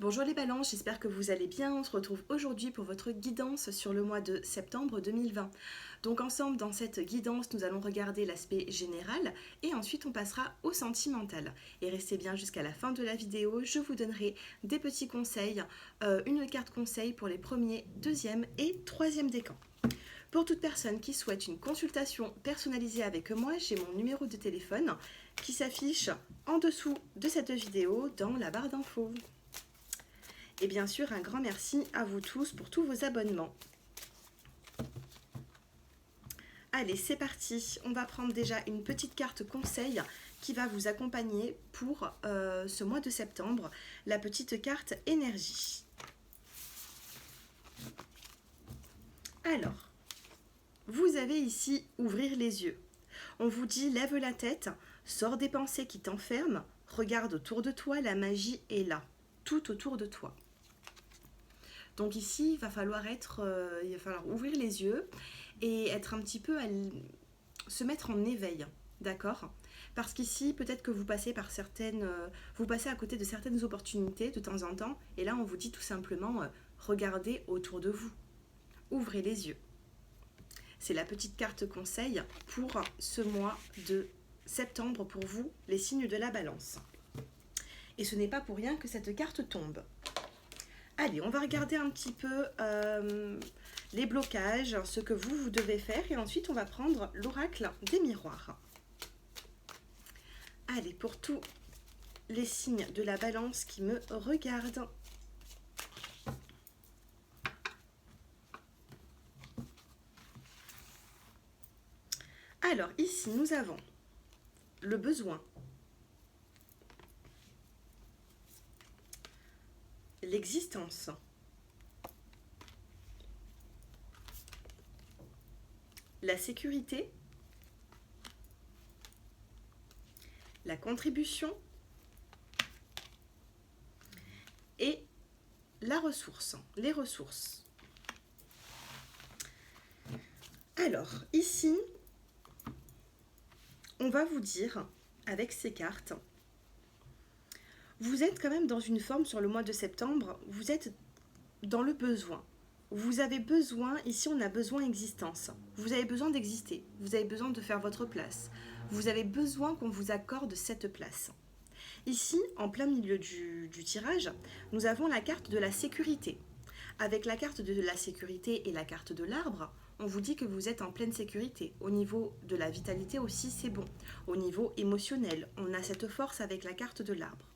Bonjour les balances, j'espère que vous allez bien. On se retrouve aujourd'hui pour votre guidance sur le mois de septembre 2020. Donc ensemble dans cette guidance, nous allons regarder l'aspect général et ensuite on passera au sentimental. Et restez bien jusqu'à la fin de la vidéo, je vous donnerai des petits conseils, une carte conseil pour les premiers, deuxième et troisième décans. Pour toute personne qui souhaite une consultation personnalisée avec moi, j'ai mon numéro de téléphone qui s'affiche en dessous de cette vidéo dans la barre d'infos. Et bien sûr, un grand merci à vous tous pour tous vos abonnements. Allez, c'est parti. On va prendre déjà une petite carte conseil qui va vous accompagner pour ce mois de septembre, la petite carte énergie. Alors, vous avez ici ouvrir les yeux. On vous dit lève la tête, sors des pensées qui t'enferment, regarde autour de toi, la magie est là, tout autour de toi. Donc ici, il va falloir ouvrir les yeux et être un petit peu se mettre en éveil, d'accord? Parce qu'ici, peut-être que vous passez vous passez à côté de certaines opportunités de temps en temps, et là, on vous dit tout simplement, regardez autour de vous, ouvrez les yeux. C'est la petite carte conseil pour ce mois de septembre pour vous, les signes de la balance. Et ce n'est pas pour rien que cette carte tombe. Allez, on va regarder un petit peu les blocages, ce que vous devez faire, et ensuite on va prendre l'oracle des miroirs. Allez, pour tous les signes de la balance qui me regardent. Alors, ici, nous avons le besoin, l'existence, la sécurité, la contribution et la ressource, les ressources. Alors, ici, on va vous dire, avec ces cartes, vous êtes quand même dans une forme sur le mois de septembre, vous êtes dans le besoin. Vous avez besoin, ici on a besoin d'existence. Vous avez besoin d'exister, vous avez besoin de faire votre place. Vous avez besoin qu'on vous accorde cette place. Ici, en plein milieu du tirage, nous avons la carte de la sécurité. Avec la carte de la sécurité et la carte de l'arbre, on vous dit que vous êtes en pleine sécurité. Au niveau de la vitalité aussi, c'est bon. Au niveau émotionnel, on a cette force avec la carte de l'arbre.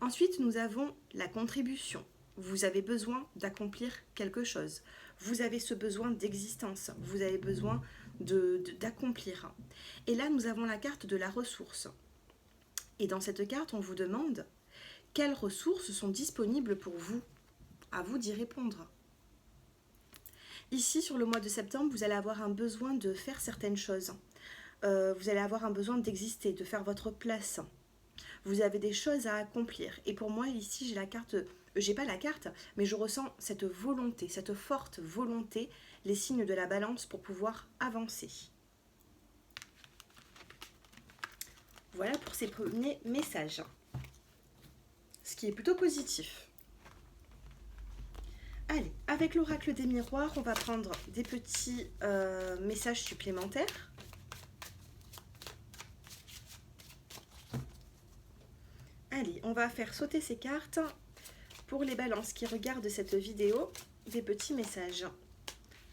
Ensuite, nous avons la contribution. Vous avez besoin d'accomplir quelque chose. Vous avez ce besoin d'existence. Vous avez besoin d'accomplir. Et là, nous avons la carte de la ressource. Et dans cette carte, on vous demande quelles ressources sont disponibles pour vous. À vous d'y répondre. Ici, sur le mois de septembre, vous allez avoir un besoin de faire certaines choses. Vous allez avoir un besoin d'exister, de faire votre place. Vous avez des choses à accomplir. Et pour moi, ici, j'ai pas la carte, mais je ressens cette volonté, cette forte volonté, les signes de la balance pour pouvoir avancer. Voilà pour ces premiers messages. Ce qui est plutôt positif. Allez, avec l'oracle des miroirs, on va prendre des petits messages supplémentaires. Allez, on va faire sauter ces cartes pour les balances qui regardent cette vidéo, des petits messages.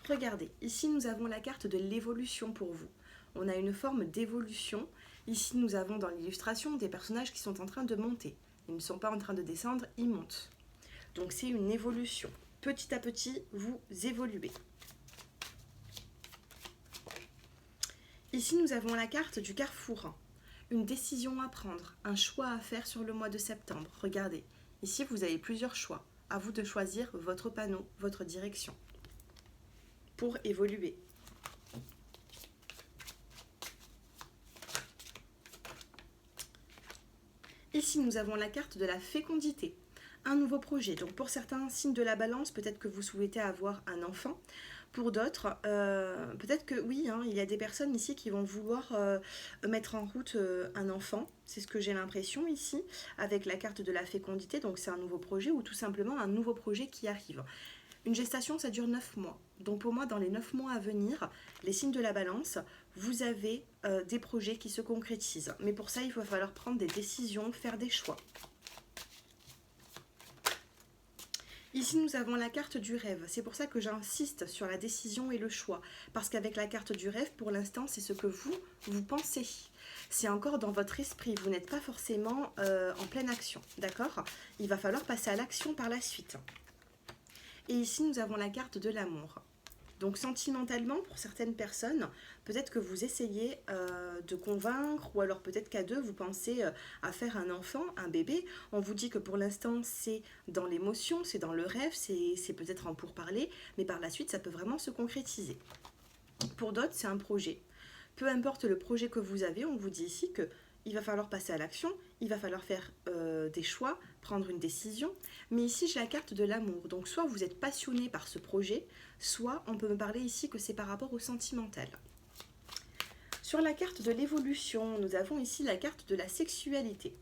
Regardez, ici nous avons la carte de l'évolution pour vous. On a une forme d'évolution. Ici nous avons dans l'illustration des personnages qui sont en train de monter. Ils ne sont pas en train de descendre, ils montent. Donc c'est une évolution. Petit à petit, vous évoluez. Ici nous avons la carte du carrefour. Une décision à prendre, un choix à faire sur le mois de septembre. Regardez, ici vous avez plusieurs choix. À vous de choisir votre panneau, votre direction pour évoluer. Ici nous avons la carte de la fécondité. Un nouveau projet. Donc pour certains signes de la balance, peut-être que vous souhaitez avoir un enfant. Pour d'autres, peut-être que oui, hein, il y a des personnes ici qui vont vouloir mettre en route un enfant. C'est ce que j'ai l'impression ici, avec la carte de la fécondité. Donc c'est un nouveau projet ou tout simplement un nouveau projet qui arrive. Une gestation, ça dure 9 mois. Donc pour moi, dans les 9 mois à venir, les signes de la balance, vous avez des projets qui se concrétisent. Mais pour ça, il va falloir prendre des décisions, faire des choix. Ici, nous avons la carte du rêve. C'est pour ça que j'insiste sur la décision et le choix. Parce qu'avec la carte du rêve, pour l'instant, c'est ce que vous pensez. C'est encore dans votre esprit. Vous n'êtes pas forcément en pleine action. D'accord? Il va falloir passer à l'action par la suite. Et ici, nous avons la carte de l'amour. Donc sentimentalement, pour certaines personnes, peut-être que vous essayez de convaincre, ou alors peut-être qu'à deux, vous pensez à faire un enfant, un bébé. On vous dit que pour l'instant, c'est dans l'émotion, c'est dans le rêve, c'est peut-être en pourparler, mais par la suite, ça peut vraiment se concrétiser. Pour d'autres, c'est un projet. Peu importe le projet que vous avez, on vous dit ici que il va falloir passer à l'action, il va falloir faire des choix, prendre une décision. Mais ici, j'ai la carte de l'amour. Donc, soit vous êtes passionné par ce projet, soit on peut me parler ici que c'est par rapport au sentimental. Sur la carte de l'évolution, nous avons ici la carte de la sexualité.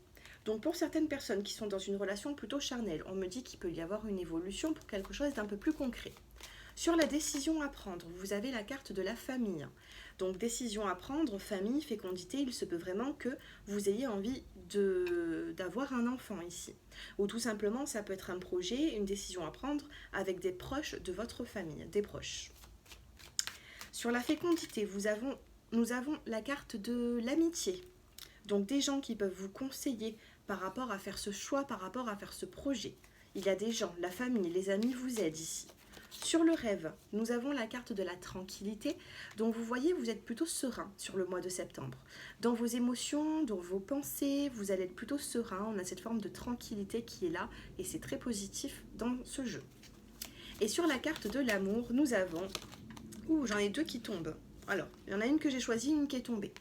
Donc, pour certaines personnes qui sont dans une relation plutôt charnelle, on me dit qu'il peut y avoir une évolution pour quelque chose d'un peu plus concret. Sur la décision à prendre, vous avez la carte de la famille. Donc décision à prendre, famille, fécondité, il se peut vraiment que vous ayez envie d'avoir un enfant ici. Ou tout simplement, ça peut être un projet, une décision à prendre avec des proches de votre famille, des proches. Sur la fécondité, nous avons la carte de l'amitié. Donc des gens qui peuvent vous conseiller par rapport à faire ce choix, par rapport à faire ce projet. Il y a des gens, la famille, les amis vous aident ici. Sur le rêve, nous avons la carte de la tranquillité. Donc vous voyez, vous êtes plutôt serein sur le mois de septembre. Dans vos émotions, dans vos pensées, vous allez être plutôt serein. On a cette forme de tranquillité qui est là et c'est très positif dans ce jeu. Et sur la carte de l'amour, nous avons... Ouh, j'en ai deux qui tombent. Alors, il y en a une que j'ai choisie, une qui est tombée.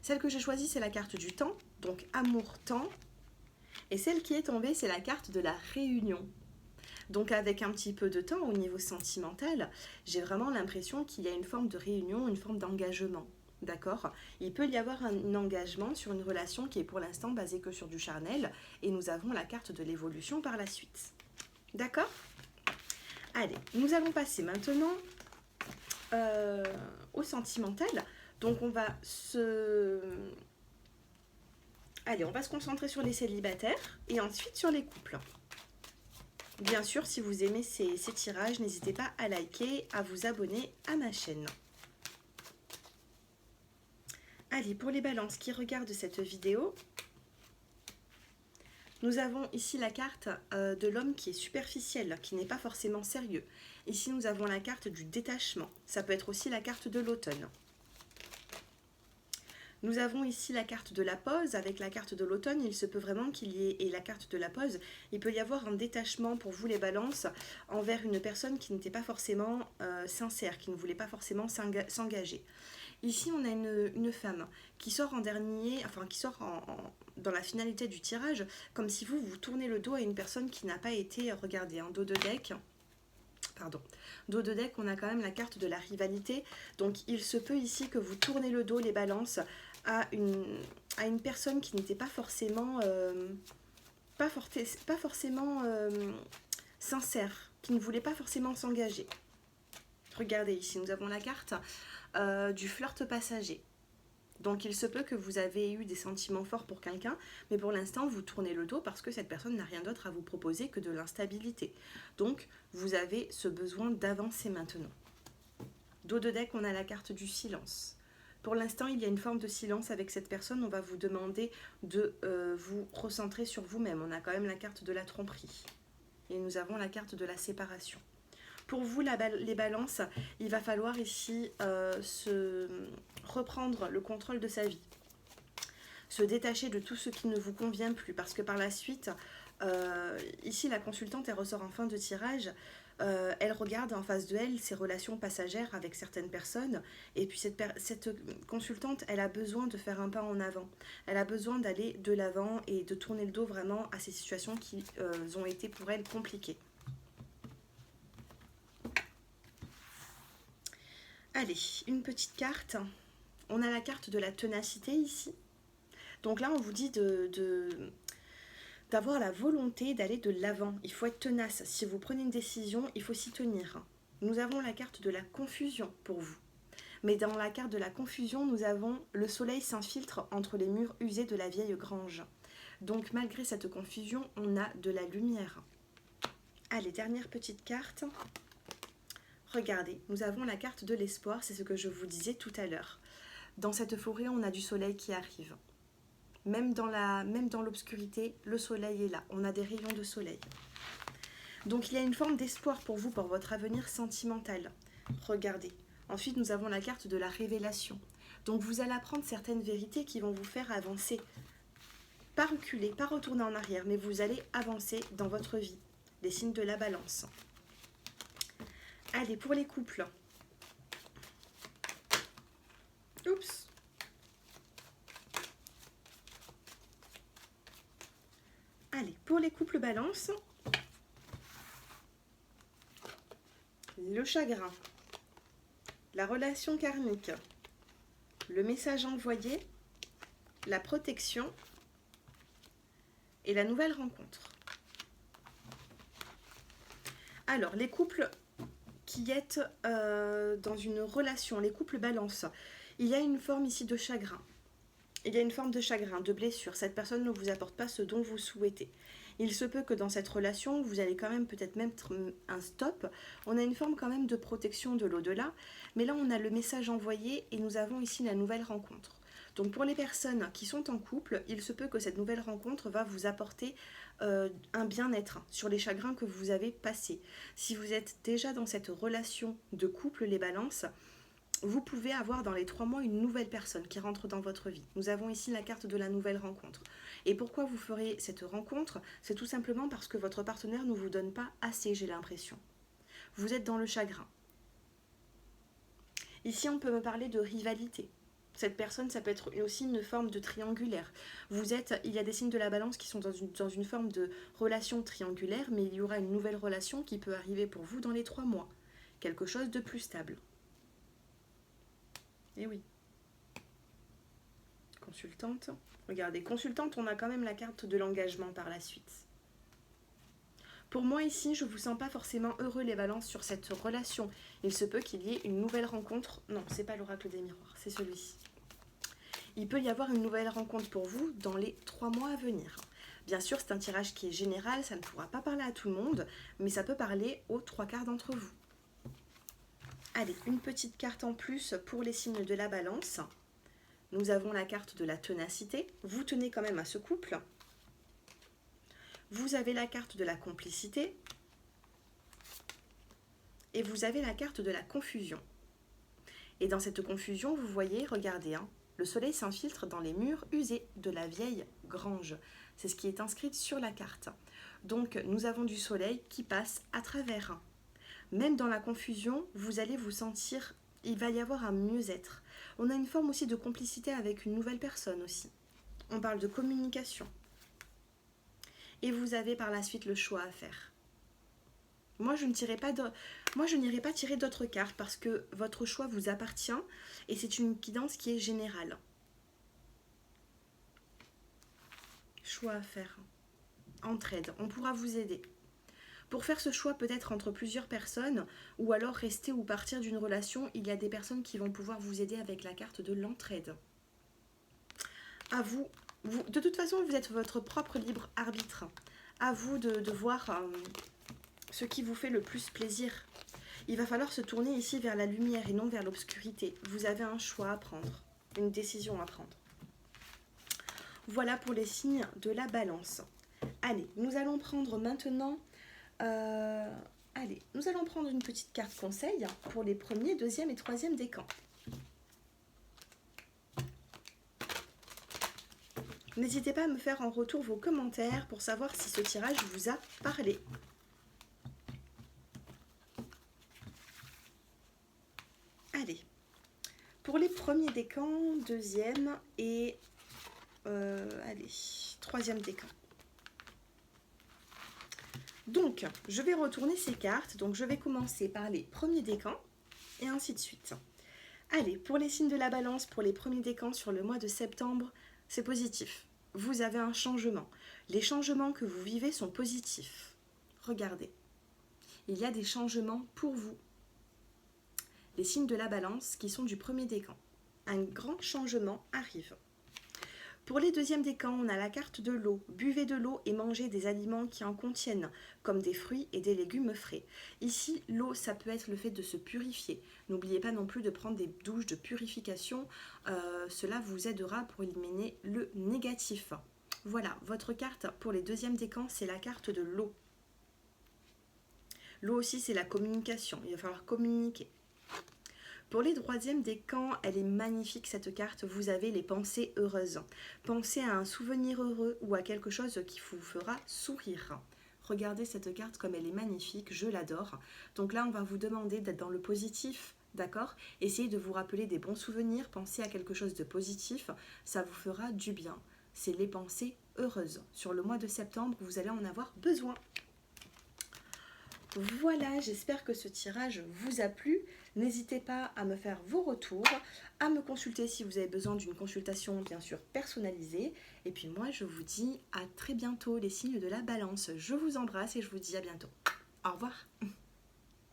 Celle que j'ai choisie, c'est la carte du temps, donc amour-temps. Et celle qui est tombée, c'est la carte de la réunion. Donc avec un petit peu de temps au niveau sentimental, j'ai vraiment l'impression qu'il y a une forme de réunion, une forme d'engagement. D'accord? Il peut y avoir un engagement sur une relation qui est pour l'instant basée que sur du charnel et nous avons la carte de l'évolution par la suite. D'accord? Allez, nous allons passer maintenant au sentimental. Donc on va Allez, on va se concentrer sur les célibataires et ensuite sur les couples. Bien sûr, si vous aimez ces tirages, n'hésitez pas à liker, à vous abonner à ma chaîne. Allez, pour les balances qui regardent cette vidéo, nous avons ici la carte de l'homme qui est superficiel, qui n'est pas forcément sérieux. Ici, nous avons la carte du détachement. Ça peut être aussi la carte de l'automne. Nous avons ici la carte de la pause. Avec la carte de l'automne, il se peut vraiment qu'il y ait, et la carte de la pause, il peut y avoir un détachement pour vous les balances envers une personne qui n'était pas forcément sincère, qui ne voulait pas forcément s'engager. Ici, on a une femme qui sort en dernier, enfin qui sort dans la finalité du tirage, comme si vous tournez le dos à une personne qui n'a pas été regardée. Un dos de deck. Pardon. Dos de deck, on a quand même la carte de la rivalité. Donc, il se peut ici que vous tournez le dos, les balances, à une personne qui n'était pas forcément, sincère, qui ne voulait pas forcément s'engager. Regardez ici, nous avons la carte du flirt passager. Donc il se peut que vous avez eu des sentiments forts pour quelqu'un, mais pour l'instant vous tournez le dos parce que cette personne n'a rien d'autre à vous proposer que de l'instabilité. Donc vous avez ce besoin d'avancer maintenant. Dos de deck, on a la carte du silence. Pour l'instant, il y a une forme de silence avec cette personne. On va vous demander de vous recentrer sur vous-même. On a quand même la carte de la tromperie. Et nous avons la carte de la séparation. Pour vous, les balances, il va falloir ici reprendre le contrôle de sa vie. Se détacher de tout ce qui ne vous convient plus. Parce que par la suite, ici, la consultante, elle ressort en fin de tirage. Elle regarde en face de elle ses relations passagères avec certaines personnes. Et puis cette consultante, elle a besoin de faire un pas en avant. Elle a besoin d'aller de l'avant et de tourner le dos vraiment à ces situations qui ont été pour elle compliquées. Allez, une petite carte. On a la carte de la ténacité ici. Donc là, on vous dit d'avoir la volonté d'aller de l'avant. Il faut être tenace. Si vous prenez une décision, il faut s'y tenir. Nous avons la carte de la confusion pour vous. Mais dans la carte de la confusion, nous avons le soleil s'infiltre entre les murs usés de la vieille grange. Donc malgré cette confusion, on a de la lumière. Allez, dernière petite carte. Regardez, nous avons la carte de l'espoir, c'est ce que je vous disais tout à l'heure. Dans cette forêt, on a du soleil qui arrive. Même dans l'obscurité, le soleil est là. On a des rayons de soleil. Donc il y a une forme d'espoir pour vous, pour votre avenir sentimental. Regardez. Ensuite, nous avons la carte de la révélation. Donc vous allez apprendre certaines vérités qui vont vous faire avancer. Pas reculer, pas retourner en arrière, mais vous allez avancer dans votre vie. Les signes de la balance. Allez, pour les couples. Oups. Allez, pour les couples balance. Le chagrin. La relation karmique. Le message envoyé. La protection. Et la nouvelle rencontre. Alors, les couples qui êtes dans une relation, les couples balance, il y a une forme ici de chagrin. Il y a une forme de chagrin, de blessure. Cette personne ne vous apporte pas ce dont vous souhaitez. Il se peut que dans cette relation, vous allez quand même peut-être mettre un stop. On a une forme quand même de protection de l'au-delà. Mais là, on a le message envoyé et nous avons ici la nouvelle rencontre. Donc pour les personnes qui sont en couple, il se peut que cette nouvelle rencontre va vous apporter un bien-être sur les chagrins que vous avez passés. Si vous êtes déjà dans cette relation de couple, les balances, vous pouvez avoir dans les 3 mois une nouvelle personne qui rentre dans votre vie. Nous avons ici la carte de la nouvelle rencontre. Et pourquoi vous ferez cette rencontre? C'est tout simplement parce que votre partenaire ne vous donne pas assez, j'ai l'impression. Vous êtes dans le chagrin. Ici, on peut me parler de rivalité. Cette personne, ça peut être aussi une forme de triangulaire. Il y a des signes de la balance qui sont dans une forme de relation triangulaire, mais il y aura une nouvelle relation qui peut arriver pour vous dans les 3 mois. Quelque chose de plus stable. Et oui. Consultante. Regardez, consultante, on a quand même la carte de l'engagement par la suite. Pour moi ici, je ne vous sens pas forcément heureux les balances sur cette relation. Il se peut qu'il y ait une nouvelle rencontre. Non, c'est pas l'oracle des miroirs, c'est celui-ci. Il peut y avoir une nouvelle rencontre pour vous dans les 3 mois à venir. Bien sûr, c'est un tirage qui est général, ça ne pourra pas parler à tout le monde, mais ça peut parler aux 3/4 d'entre vous. Allez, une petite carte en plus pour les signes de la balance. Nous avons la carte de la ténacité. Vous tenez quand même à ce couple. Vous avez la carte de la complicité. Et vous avez la carte de la confusion. Et dans cette confusion, vous voyez, regardez, le soleil s'infiltre dans les murs usés de la vieille grange. C'est ce qui est inscrit sur la carte. Donc, nous avons du soleil qui passe à travers. Même dans la confusion, vous allez vous sentir, il va y avoir un mieux-être. On a une forme aussi de complicité avec une nouvelle personne aussi. On parle de communication. Et vous avez par la suite le choix à faire. Moi, je n'irai pas tirer d'autres cartes parce que votre choix vous appartient et c'est une guidance qui est générale. Choix à faire. Entraide, on pourra vous aider. Pour faire ce choix peut-être entre plusieurs personnes ou alors rester ou partir d'une relation, il y a des personnes qui vont pouvoir vous aider avec la carte de l'entraide. À vous, de toute façon, vous êtes votre propre libre arbitre. À vous de voir ce qui vous fait le plus plaisir. Il va falloir se tourner ici vers la lumière et non vers l'obscurité. Vous avez un choix à prendre, une décision à prendre. Voilà pour les signes de la balance. Allez, nous allons prendre maintenant... nous allons prendre une petite carte conseil pour les premiers, deuxième et troisième décans. N'hésitez pas à me faire en retour vos commentaires pour savoir si ce tirage vous a parlé. Allez, pour les premiers décans, deuxième et troisième décan. Donc, je vais retourner ces cartes. Donc, je vais commencer par les premiers décans et ainsi de suite. Allez, pour les signes de la balance, pour les premiers décans sur le mois de septembre, c'est positif. Vous avez un changement. Les changements que vous vivez sont positifs. Regardez, il y a des changements pour vous. Les signes de la balance qui sont du premier décan. Un grand changement arrive. Pour les deuxièmes décans, on a la carte de l'eau. Buvez de l'eau et mangez des aliments qui en contiennent, comme des fruits et des légumes frais. Ici, l'eau, ça peut être le fait de se purifier. N'oubliez pas non plus de prendre des douches de purification. Cela vous aidera pour éliminer le négatif. Voilà, votre carte pour les deuxièmes décans, c'est la carte de l'eau. L'eau aussi, c'est la communication. Il va falloir communiquer. Pour les troisièmes décans, elle est magnifique cette carte. Vous avez les pensées heureuses. Pensez à un souvenir heureux ou à quelque chose qui vous fera sourire. Regardez cette carte comme elle est magnifique, je l'adore. Donc là, on va vous demander d'être dans le positif, d'accord? Essayez de vous rappeler des bons souvenirs, pensez à quelque chose de positif, ça vous fera du bien. C'est les pensées heureuses. Sur le mois de septembre, vous allez en avoir besoin. Voilà, j'espère que ce tirage vous a plu. N'hésitez pas à me faire vos retours, à me consulter si vous avez besoin d'une consultation bien sûr personnalisée. Et puis moi, je vous dis à très bientôt les signes de la balance. Je vous embrasse et je vous dis à bientôt. Au revoir.